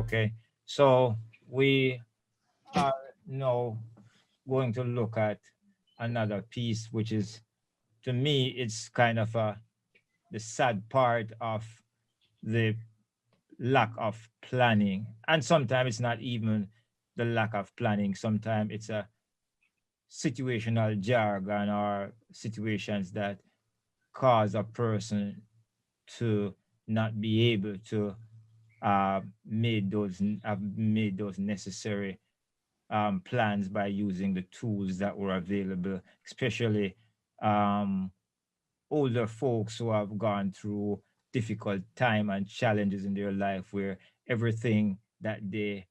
Okay, so we are now going to look at another piece, which is, to me, it's kind of the sad part of the lack of planning. And sometimes it's not even the lack of planning. Sometimes it's a situational jargon or situations that cause a person to not be able to have made those necessary plans by using the tools that were available, especially um, older folks who have gone through difficult time and challenges in their life where everything that they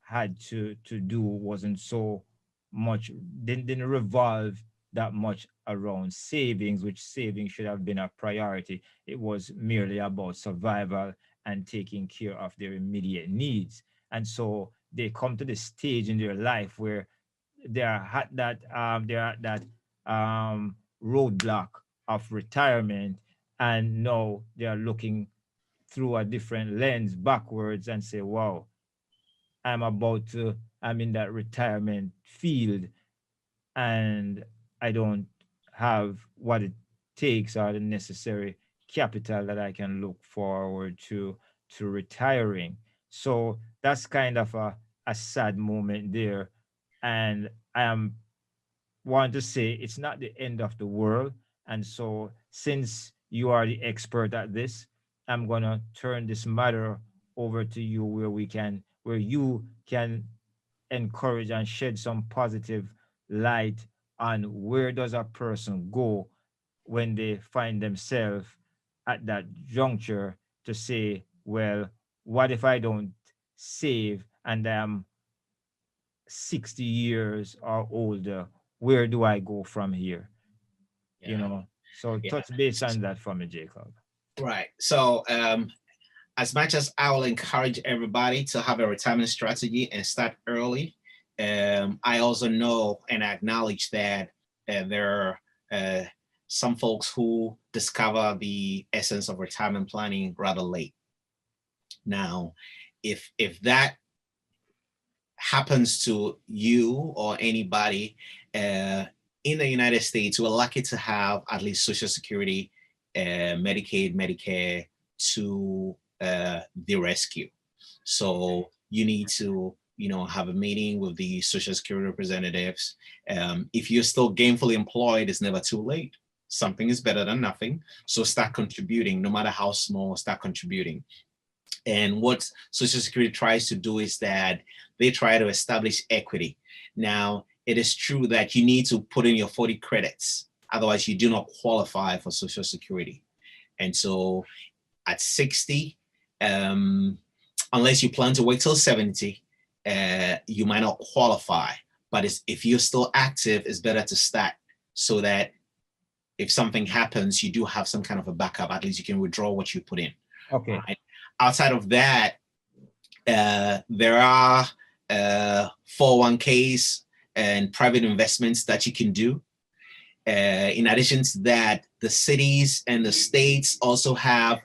had to do wasn't so much, didn't revolve that much around savings, which saving should have been a priority. It was merely about survival and taking care of their immediate needs. And so they come to the stage in their life where they're at that roadblock of retirement, and now they are looking through a different lens backwards and say, wow, I'm in that retirement field, and I don't have what it takes or the necessary capital that I can look forward to retiring. So that's kind of a sad moment there. And I am want to say it's not the end of the world. And so, since you are the expert at this, I'm gonna turn this matter over to you, where you can encourage and shed some positive light on where does a person go when they find themselves at that juncture to say, well, what if I don't save and I'm 60 years or older? Where do I go from here? You Yeah, know, so yeah. touch base on that for me, Jacob. Right. So, as much as I will encourage everybody to have a retirement strategy and start early, I also know and acknowledge that there are some folks who discover the essence of retirement planning rather late. Now, if that happens to you or anybody in the United States, we're lucky to have at least Social Security, Medicaid, Medicare to the rescue. So you need to, have a meeting with the Social Security representatives. If you're still gainfully employed, it's never too late. Something is better than nothing. So start contributing, no matter how small, start contributing. And what Social Security tries to do is that they try to establish equity. Now, it is true that you need to put in your 40 credits. Otherwise, you do not qualify for Social Security. And so at 60, unless you plan to wait till 70, you might not qualify. But if you're still active, it's better to start so that if something happens, you do have some kind of a backup. At least you can withdraw what you put in. Okay. Right? Outside of that, there are 401ks and private investments that you can do. In addition to that, the cities and the states also have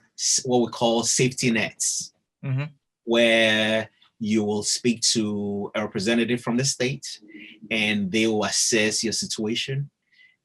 what we call safety nets, Mm-hmm. where you will speak to a representative from the state and they will assess your situation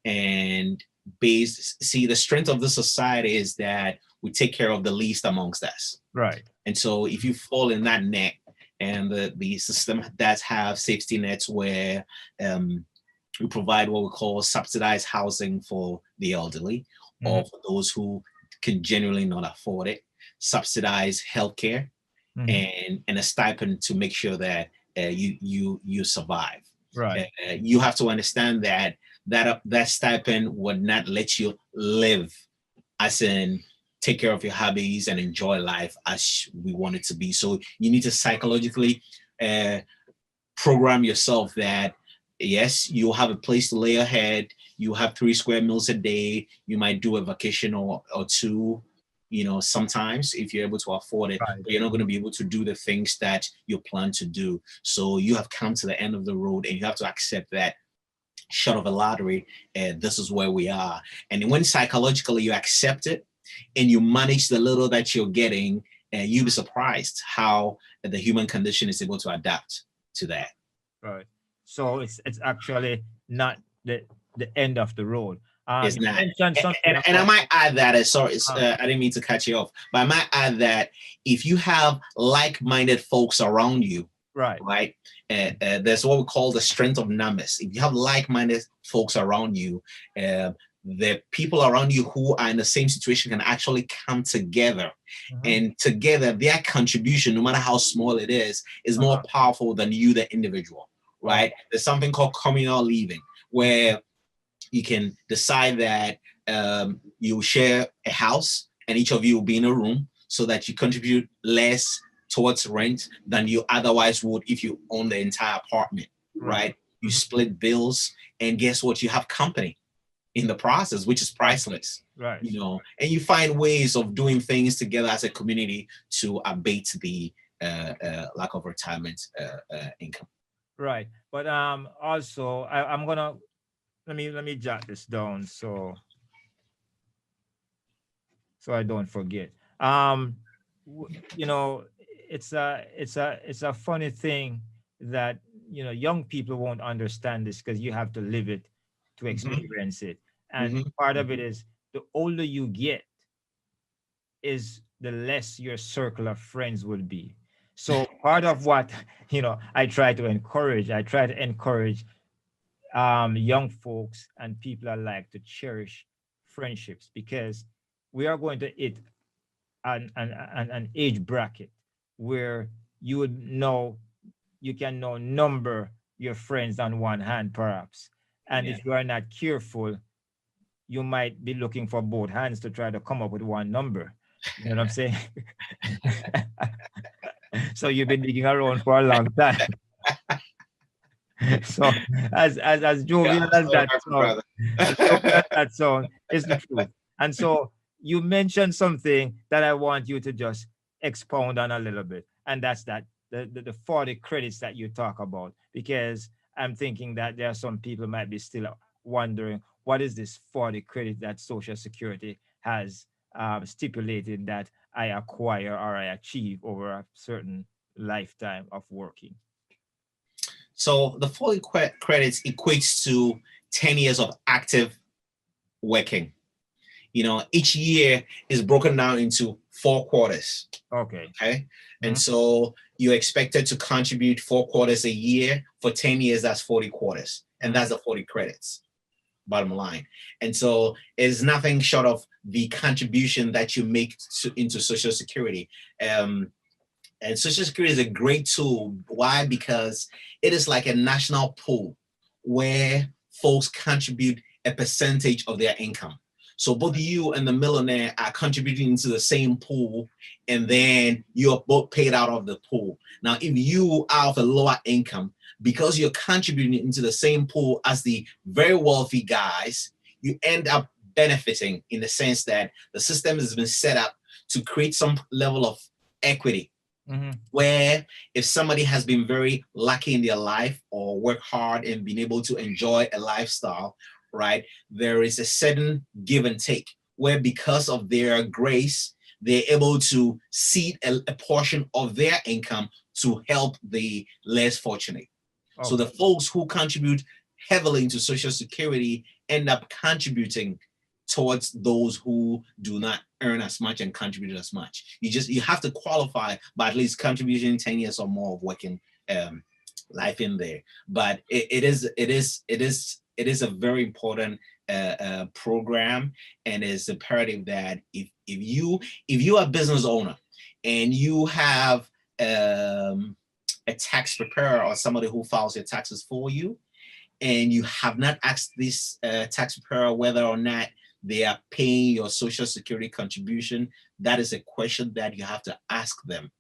and see the strength of the society is that we take care of the least amongst us. Right. And so if you fall in that net, and the system does have safety nets where we provide what we call subsidized housing for the elderly, Mm-hmm. or for those who can genuinely not afford it, subsidized healthcare, Mm-hmm. and a stipend to make sure that you survive. Right. You have to understand that that stipend would not let you live, as in take care of your hobbies and enjoy life as we want it to be. So you need to psychologically program yourself that yes, you'll have a place to lay your head. You have 3 square meals a day. You might do a vacation or two, sometimes if you're able to afford it, Right. but you're not going to be able to do the things that you plan to do. So you have come to the end of the road and you have to accept that short of a lottery, this is where we are. And when psychologically you accept it and you manage the little that you're getting, and you'll be surprised how the human condition is able to adapt to that. Right. So it's actually not the end of the road. It's You not. mentioned something And I about might add that, sorry, uh, I didn't mean to cut you off, but I might add that if you have like-minded folks around you, right. right, there's what we call the strength of numbers. If you have like-minded folks around you, the people around you who are in the same situation can actually come together, Mhm. and together their contribution, no matter how small it is more Uh-huh. powerful than you, the individual, Oh, right? There's something called communal living, where you can decide that you share a house and each of you will be in a room, so that you contribute less towards rent than you otherwise would if you own the entire apartment, right. right? You Mhm. split bills, and guess what? You have company in the process, which is Right. priceless, Right. and you find ways of doing things together as a community to abate the lack of retirement income. Right. But also I'm gonna let me jot this down so I don't forget. You know, it's a funny thing that young people won't understand this because you have to live it to Hmm. experience it, and Hmm. part of it Hmm. is the older you get is the less your circle of friends will be. So part of what I try to encourage young folks and people alike to cherish friendships because we are going to hit an age bracket where you would know you can now number your friends on one hand perhaps, and Yeah. if you are not careful you might be looking for both hands to try to come up with one number. You know what I'm saying? So you've been digging around for a long time. So as Yeah, jovial as sorry, that my sound, brother. as jovial as that sound, is the truth. And so you mentioned something that I want you to just expound on a little bit, and that's that the 40 credits that you talk about, because I'm thinking that there are some people might be still wondering what is this 40 credit that Social Security has stipulated that I acquire or I achieve over a certain lifetime of working. So the 40 credits equates to 10 years of active working. Each year is broken down into 4 quarters. Okay. Okay. And Mhm. so you're expected to contribute 4 quarters a year for 10 years. That's 40 quarters. And Mhm. that's the 40 credits, bottom line. And so it's nothing short of the contribution that you make into Social Security. Um, And Social Security is a great tool. Why? Because it is like a national pool where folks contribute a percentage of their income. So both you and the millionaire are contributing into the same pool, and then you're both paid out of the pool. Now, if you are of a lower income, because you're contributing into the same pool as the very wealthy guys, you end up benefiting in the sense that the system has been set up to create some level of equity, Mhm. where if somebody has been very lucky in their life or work hard and been able to enjoy a lifestyle, right, there is a certain give and take where because of their grace, they're able to seed a portion of their income to help the less fortunate. So the Okay. folks who contribute heavily into Social Security end up contributing towards those who do not earn as much and contribute as much. You have to qualify by at least contributing 10 years or more of working um, life in there. But it is a very important program, and it's imperative that if you are a business owner and you have um, a tax preparer or somebody who files your taxes for you, and you have not asked this tax preparer whether or not they are paying your Social Security contribution, that is a question that you have to ask them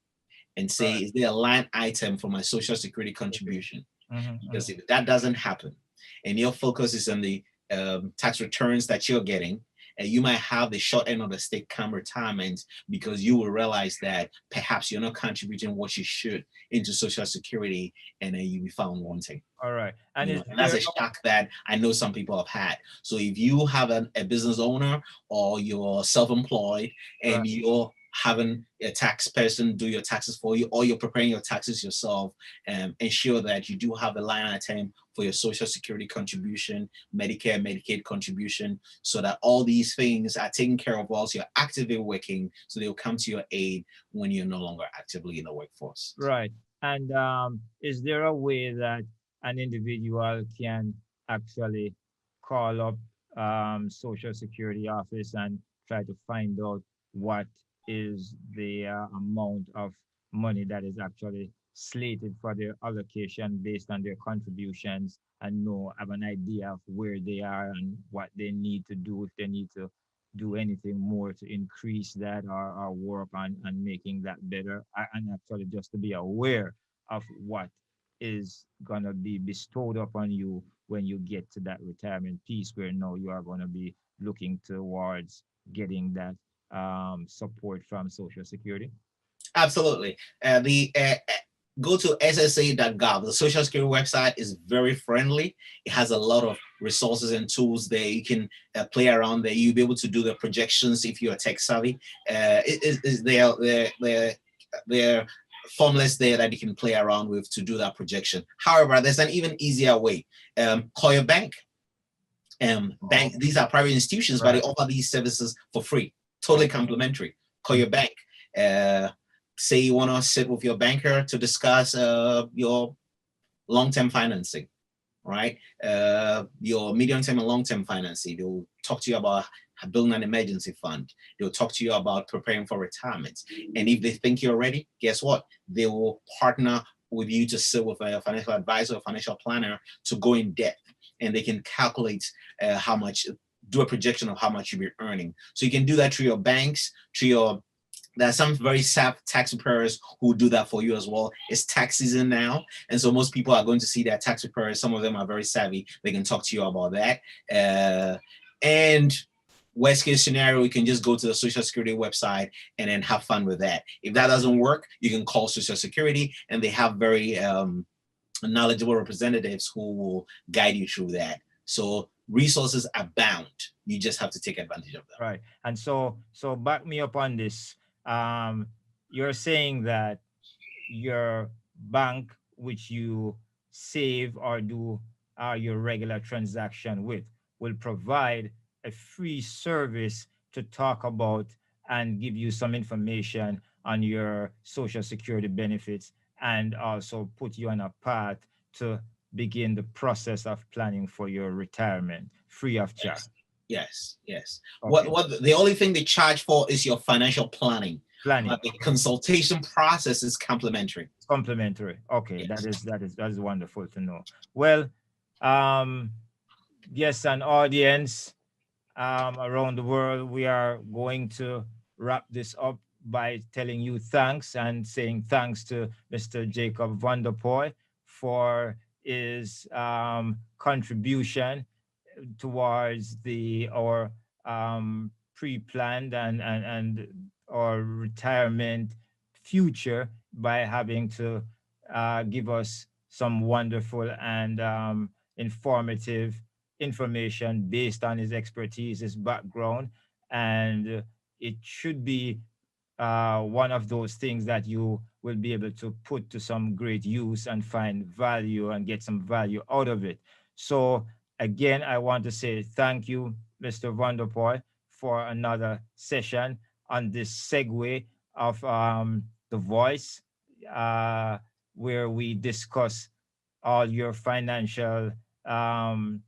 and say, Right. is there a line item for my Social Security Okay. contribution? Mhm. Because Mhm. if that doesn't happen and your focus is on the tax returns that you're getting, and you might have the short end of the stick come retirement, because you will realize that perhaps you're not contributing what you should into Social Security, and then you'll be found wanting. All right. And is And that's there a shock that I know some people have had. So if you have a business owner or you're self-employed right? and you're having a tax person do your taxes for you, or you're preparing your taxes yourself, ensure that you do have a line item for your social security contribution, Medicare, Medicaid contribution, so that all these things are taken care of whilst you're actively working, so they'll come to your aid when you're no longer actively in the workforce. Right. And is there a way that an individual can actually call up Social Security office and try to find out what is the amount of money that is actually slated for their allocation based on their contributions, and know, have an idea of where they are and what they need to do, if they need to do anything more to increase that, or work on making that better, and actually just to be aware of what is going to be bestowed upon you when you get to that retirement piece, where now you are going to be looking towards getting that support from Social Security. Absolutely. The Go to ssa.gov. The Social Security website is very friendly. It has a lot of resources and tools there. You can play around there. You'll be able to do the projections if you're tech savvy. There formulas there that you can play around with to do that projection. However, there's an even easier way. Call your bank. Oh, These are private institutions, but they right. offer these services for free, totally Okay. complimentary. Call your bank. Uh, Say you want to sit with your banker to discuss your long-term financing, right? Your medium-term and long-term financing. They'll talk to you about building an emergency fund. They'll talk to you about preparing for retirement. And if they think you're ready, guess what? They will partner with you to sit with a financial advisor or financial planner to go in depth, and they can calculate how much, do a projection of how much you'll be earning. So you can do that through your banks, through your there are some very savvy tax preparers who do that for you as well. It's tax season now, and so most people are going to see their tax preparers. Some of them are very savvy. They can talk to you about that. And worst case scenario, you can just go to the Social Security website and then have fun with that. If that doesn't work, you can call Social Security, and they have very knowledgeable representatives who will guide you through that. So resources abound. You just have to take advantage of them. Right. And so back me up on this. Um, you're saying that your bank, which you save or do your regular transaction with, will provide a free service to talk about and give you some information on your Social Security benefits, and also put you on a path to begin the process of planning for your retirement free of charge. Yes, yes, yes. Okay. What the only thing they charge for is your financial planning, but Planning. the consultation process is complimentary. Complimentary. Okay, Yes. that is wonderful to know. Well, um, yes, an audience around the world, we are going to wrap this up by telling you thanks and saying thanks to Mr. Jacob Vanderpuye for his contribution towards the our pre-planned and our retirement future, by having to give us some wonderful and informative information based on his expertise, his background, and it should be one of those things that you will be able to put to some great use and find value and get some value out of it. So again, I want to say thank you, Mr. Vanderpoy, for another session on this segue of The Voice, uh, where we discuss all your financial um,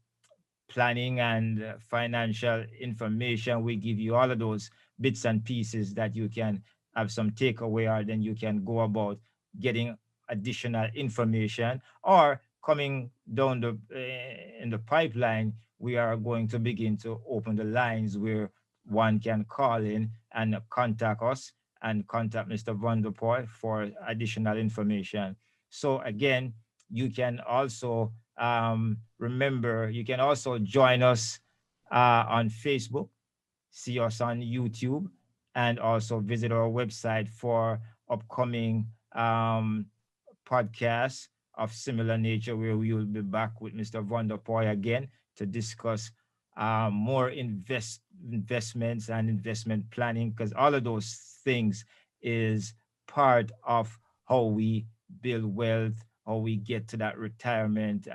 planning and financial information. We give you all of those bits and pieces that you can have some takeaway, or then you can go about getting additional information, or coming down the in the pipeline. We are going to begin to open the lines where one can call in and contact us and contact Mr. Vanderpoy for additional information. So again, you can also remember, you can also join us on Facebook, see us on YouTube, and also visit our website for upcoming podcasts of similar nature, where we will be back with Mr. Vanderpoy again to discuss more investments and investment planning, because all of those things is part of how we build wealth, how we get to that retirement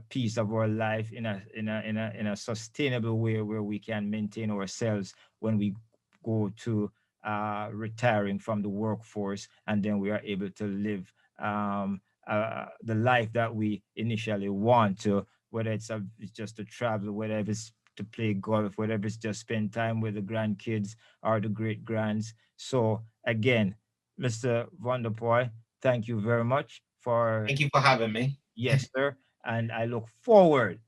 piece of our life in a sustainable way where we can maintain ourselves when we go to retiring from the workforce, and then we are able to live the life that we initially want to, whether it's just to travel, whether it's to play golf, whether it's just spend time with the grandkids or the great grands. So again, Mr. Vanderpuye, thank you very much for, Thank you for having me. yes, sir. And I look forward,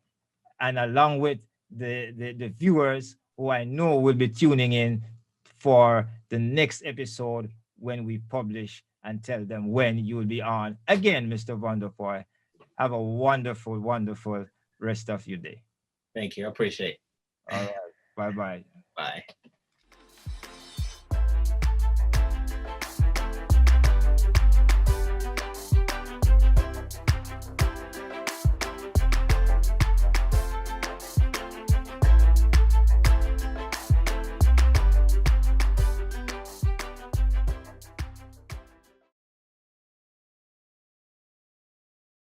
and along with the viewers who I know will be tuning in for the next episode when we publish, and tell them when you will be on again, Mr. Vanderpoy. Have a wonderful, wonderful rest of your day. Thank you. I appreciate it. All right. Bye bye. Bye.